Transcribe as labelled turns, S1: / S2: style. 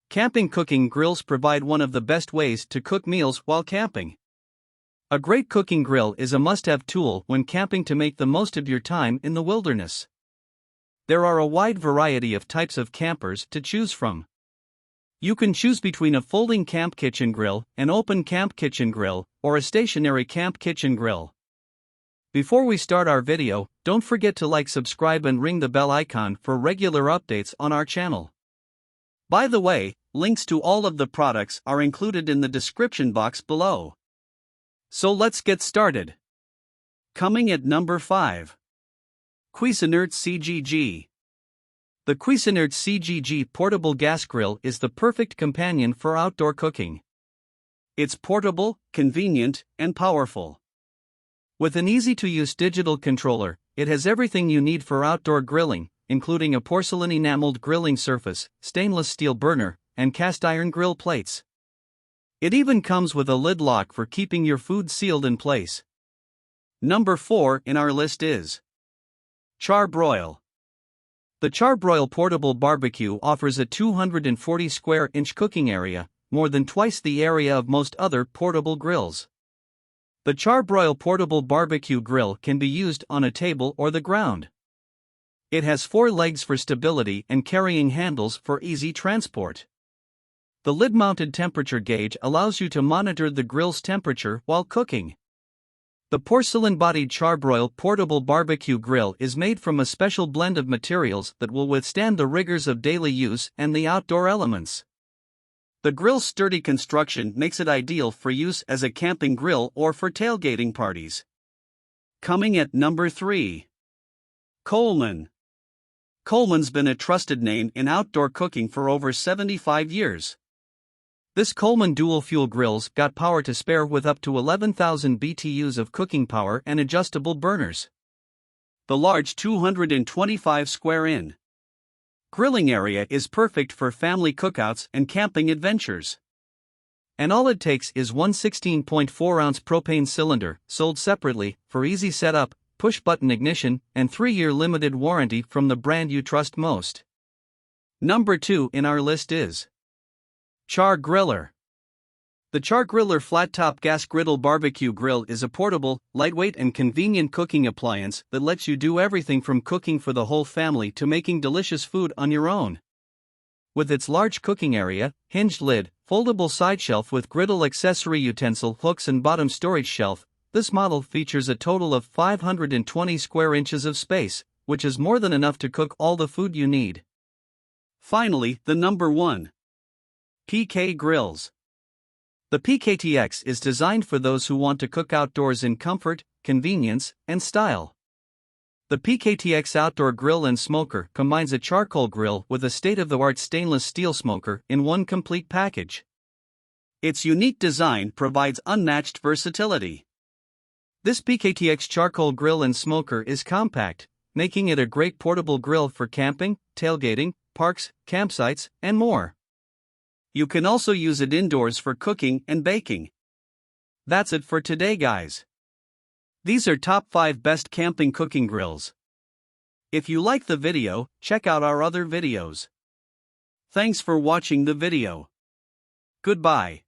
S1: Camping cooking grills provide one of the best ways to cook meals while camping. A great cooking grill is a must-have tool when camping to make the most of your time in the wilderness. There are a wide variety of types of campers to choose from. You can choose between a folding camp kitchen grill, an open camp kitchen grill, or a stationary camp kitchen grill. Before we start our video, don't forget to like, subscribe and ring the bell icon for regular updates on our channel. By the way, links to all of the products are included in the description box below. So let's get started. Coming at number 5. Cuisinart CGG. The Cuisinart CGG portable gas grill is the perfect companion for outdoor cooking. It's portable, convenient, and powerful. With an easy-to-use digital controller, it has everything you need for outdoor grilling, including a porcelain enameled grilling surface, stainless steel burner, and cast iron grill plates. It even comes with a lid lock for keeping your food sealed in place. Number 4 in our list is Char-Broil. The Char-Broil portable barbecue offers a 240 square inch cooking area, more than twice the area of most other portable grills. The Char-Broil portable barbecue grill can be used on a table or the ground. It has 4 legs for stability and carrying handles for easy transport. The lid-mounted temperature gauge allows you to monitor the grill's temperature while cooking. The porcelain-bodied Char-Broil portable barbecue grill is made from a special blend of materials that will withstand the rigors of daily use and the outdoor elements. The grill's sturdy construction makes it ideal for use as a camping grill or for tailgating parties. Coming at number 3. Coleman. Coleman's been a trusted name in outdoor cooking for over 75 years. This Coleman dual-fuel grills got power to spare with up to 11,000 BTUs of cooking power and adjustable burners. The large 225 square in grilling area is perfect for family cookouts and camping adventures. And all it takes is one 16.4-ounce propane cylinder, sold separately, for easy setup, push-button ignition, and 3-year limited warranty from the brand you trust most. Number 2 in our list is Char-Griller. The Char-Griller flat-top gas griddle barbecue grill is a portable, lightweight and convenient cooking appliance that lets you do everything from cooking for the whole family to making delicious food on your own. With its large cooking area, hinged lid, foldable side shelf with griddle accessory utensil hooks and bottom storage shelf, this model features a total of 520 square inches of space, which is more than enough to cook all the food you need. Finally, the number 1. PK Grills. The PKTX is designed for those who want to cook outdoors in comfort, convenience, and style. The PKTX outdoor grill and smoker combines a charcoal grill with a state-of-the-art stainless steel smoker in one complete package. Its unique design provides unmatched versatility. This PKTX charcoal grill and smoker is compact, making it a great portable grill for camping, tailgating, parks, campsites, and more. You can also use it indoors for cooking and baking. That's it for today, guys. These are top 5 best camping cooking grills. If you like the video, check out our other videos. Thanks for watching the video. Goodbye.